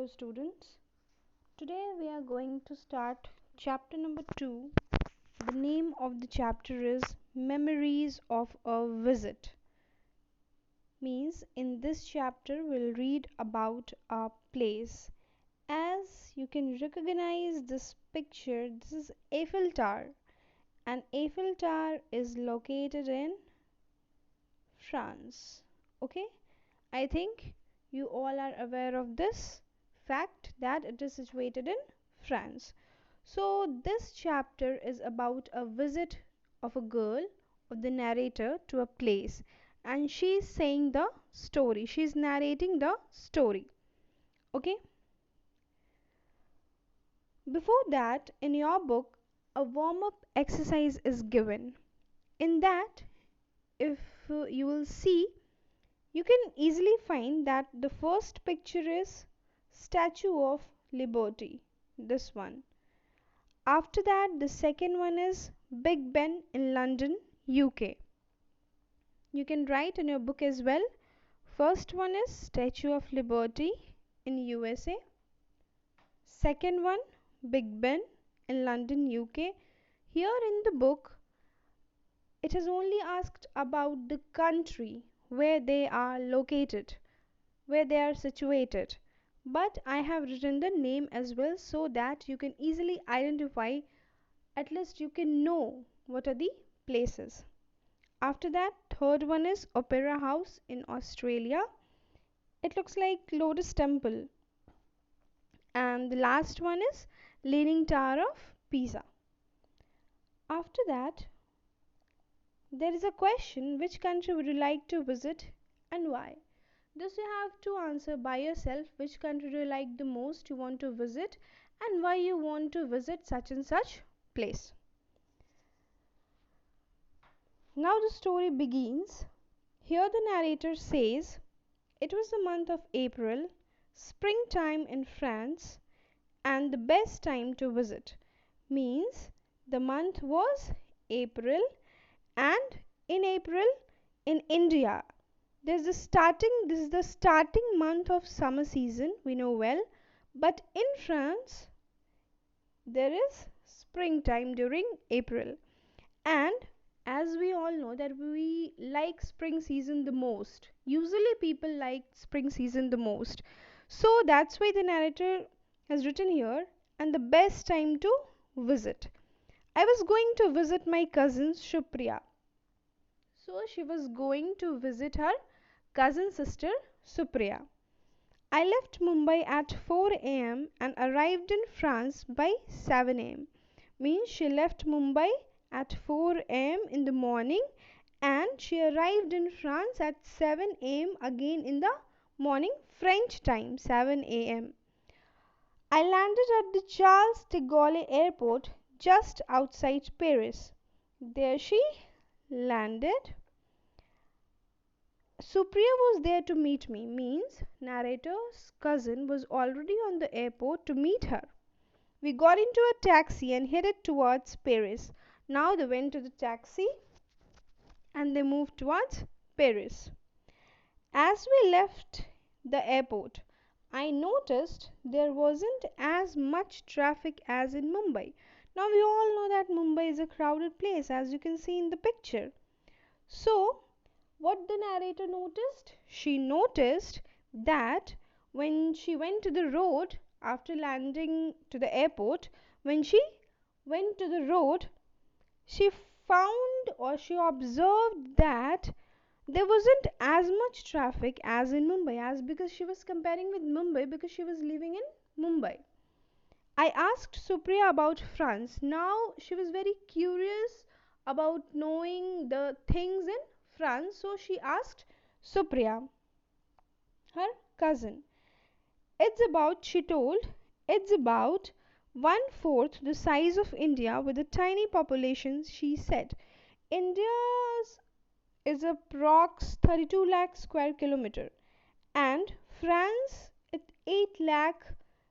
Hello students, today we are going to start chapter number 2. The name of the chapter is Memories of a Visit. Means in this chapter we'll read about a place. As you can recognize this picture, this is Eiffel Tower, and Eiffel Tower is located in France. Okay, I think you all are aware of this fact that it is situated in France. So, this chapter is about a visit of a girl, of the narrator, to a place, and she is saying the story, she is narrating the story. Okay, before that, in your book, a warm up exercise is given. In that, if you will see, you can easily find that the first picture is Statue of Liberty, this one. After that, the second one is Big Ben in London, UK. You can write in your book as well. First one is Statue of Liberty in USA. Second one, Big Ben in London, UK. Here in the book, it is only asked about the country where they are located, where they are situated. But I have written the name as well so that you can easily identify, at least you can know what are the places. After that, third one is Opera House in Australia. It looks like Lotus Temple. And the last one is Leaning Tower of Pisa. After that, there is a question, which country would you like to visit and why? This you have to answer by yourself, which country do you like the most you want to visit and why you want to visit such and such place. Now the story begins. Here the narrator says, it was the month of April, springtime in France, and the best time to visit. Means the month was April, and in April in India this is the starting month of summer season, we know well, but in France there is springtime during April. And as we all know that we like spring season the most, usually people like spring season the most, so that's why the narrator has written here, and the best time to visit. I was going to visit my cousin Shupriya. So she was going to visit her cousin sister Supriya. I left Mumbai at 4 a.m. and arrived in France by 7 a.m. Means she left Mumbai at 4 a.m. in the morning and she arrived in France at 7 a.m. again in the morning French time, 7 a.m. I landed at the Charles de Gaulle airport just outside Paris. There she landed. Supriya was there to meet me, means narrator's cousin was already on the airport to meet her. We got into a taxi and headed towards Paris. Now they went to the taxi and they moved towards Paris. As we left the airport, I noticed there wasn't as much traffic as in Mumbai. Now we all know that Mumbai is a crowded place, as you can see in the picture. So what the narrator noticed? She noticed that when she went to the road after landing to the airport, when she went to the road, she found or she observed that there wasn't as much traffic as in Mumbai, as because she was comparing with Mumbai because she was living in Mumbai. I asked Supriya about France. Now she was very curious about knowing the things in France, so she asked Supriya, her cousin. She told, it's about one fourth the size of India with a tiny population, she said. India's is approx 32 lakh square kilometer and France at 8 lakh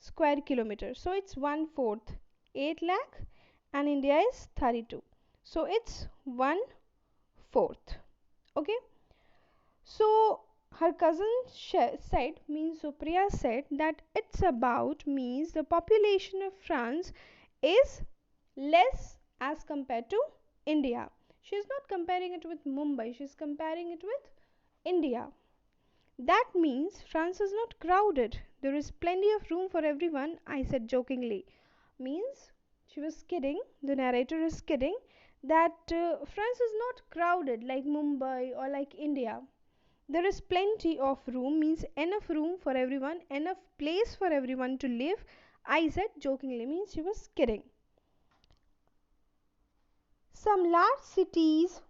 square kilometer. So it's one fourth, 8 lakh, and India is 32. So it's one fourth. Okay. So her cousin said, means Supriya said, that it's about, means the population of France is less as compared to India. She's not comparing it with Mumbai, she's comparing it with India. That means France is not crowded. There is plenty of room for everyone, I said jokingly. Means she was kidding, the narrator is kidding, that France is not crowded like Mumbai or like India. There is plenty of room, means enough room for everyone, enough place for everyone to live, I said jokingly, means she was kidding. Some large cities,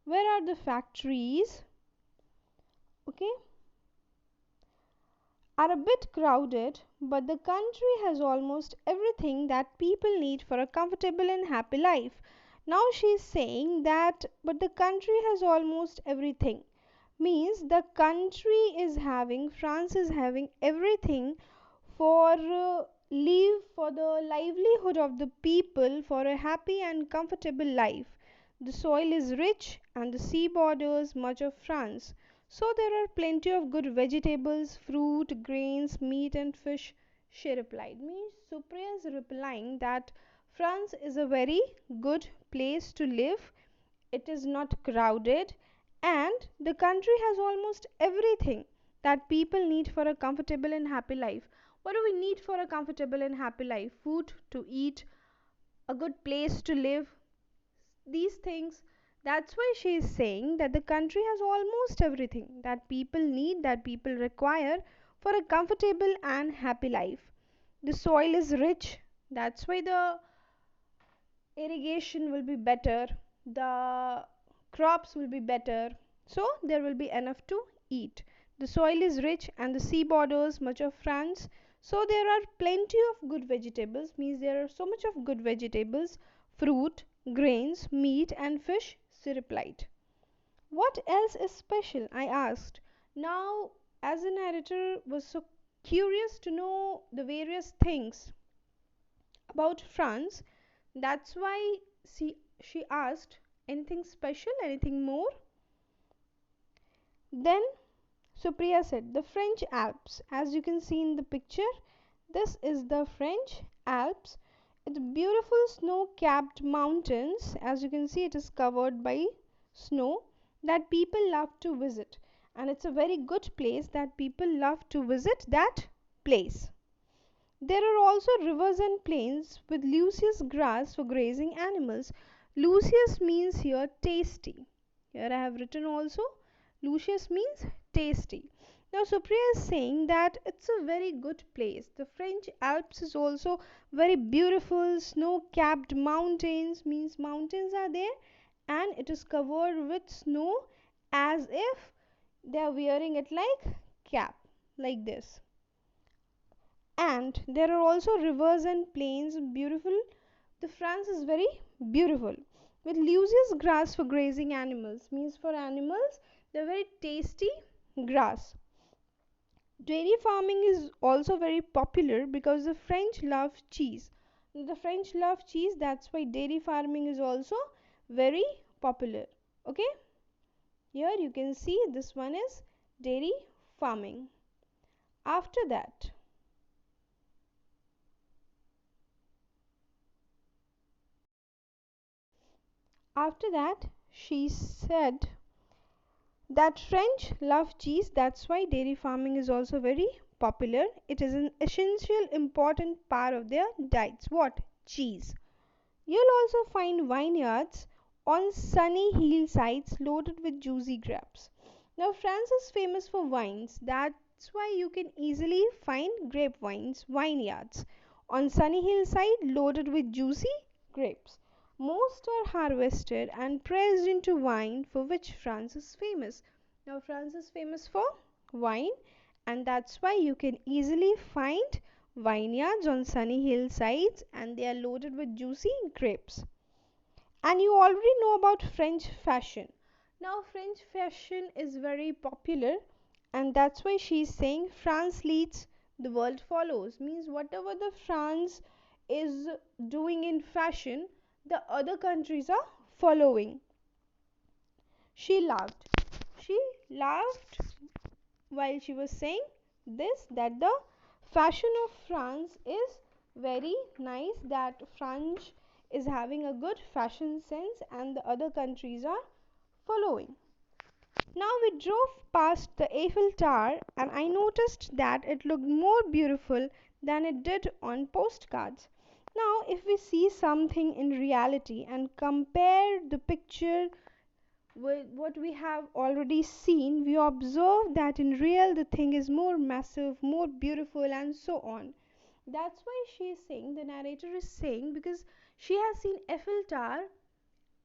where are the factories, okay, are a bit crowded, but the country has almost everything that people need for a comfortable and happy life. Now she is saying that, but the country has almost everything. Means the country is having, France is having everything for live, for the livelihood of the people, for a happy and comfortable life. The soil is rich and the sea borders much of France. So there are plenty of good vegetables, fruit, grains, meat and fish, she replied. Means Supriya is replying that France is a very good place to live. It is not crowded and the country has almost everything that people need for a comfortable and happy life. What do we need for a comfortable and happy life? Food to eat, a good place to live, these things. That's why she is saying that the country has almost everything that people need, that people require for a comfortable and happy life. The soil is rich, that's why the irrigation will be better, the crops will be better, so there will be enough to eat. The soil is rich and the sea borders much of France, so there are plenty of good vegetables, means there are so much of good vegetables, fruit, grains, meat and fish, she replied. What else is special? I asked. Now, as the narrator was so curious to know the various things about France, that's why she asked, anything special, anything more? Then Supriya said, the French Alps. As you can see in the picture, this is the French Alps. It's beautiful snow capped mountains. As you can see, it is covered by snow that people love to visit. And it's a very good place that people love to visit that place. There are also rivers and plains with luscious grass for grazing animals. Luscious means here tasty. Here I have written also, luscious means tasty. Now Supriya is saying that it's a very good place. The French Alps is also very beautiful, snow-capped mountains, means mountains are there and it is covered with snow as if they are wearing it like cap, like this. And there are also rivers and plains, beautiful. The France is very beautiful with luscious grass for grazing animals, means for animals they are very tasty grass. Dairy farming is also very popular because the French love cheese. The French love cheese, that's why dairy farming is also very popular. Okay, here you can see this one is dairy farming. After that, she said that French love cheese, that's why dairy farming is also very popular. It is an essential important part of their diets. What? Cheese. You'll also find vineyards on sunny hillsides loaded with juicy grapes. Now France is famous for wines. That's why you can easily find grape vines, vineyards on sunny hillside loaded with juicy grapes. Most are harvested and pressed into wine, for which France is famous. Now France is famous for wine, and that's why you can easily find vineyards on sunny hillsides and they are loaded with juicy grapes. And you already know about French fashion. Now French fashion is very popular, and that's why she's saying France leads, the world follows. Means whatever the France is doing in fashion, the other countries are following. She laughed. She laughed while she was saying this, that the fashion of France is very nice, that France is having a good fashion sense and the other countries are following. Now we drove past the Eiffel Tower and I noticed that it looked more beautiful than it did on postcards. Now, if we see something in reality and compare the picture with what we have already seen, we observe that in real the thing is more massive, more beautiful, and so on. That's why she is saying, the narrator is saying, because she has seen Eiffel Tower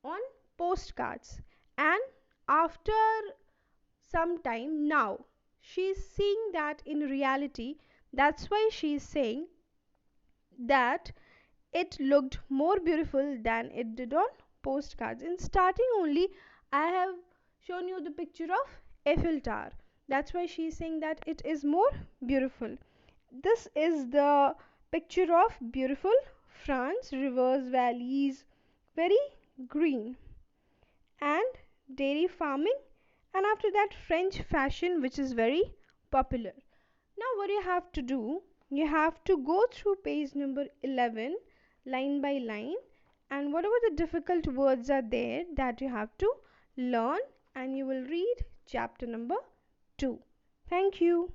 on postcards, and after some time now she is seeing that in reality. That's why she is saying that it looked more beautiful than it did on postcards. In starting only, I have shown you the picture of Eiffel Tower. That's why she is saying that it is more beautiful. This is the picture of beautiful France, rivers, valleys, very green, and dairy farming, and after that French fashion, which is very popular. Now what you have to do, you have to go through page number 11 line by line, and whatever the difficult words are there, that you have to learn, and you will read chapter number 2. Thank you.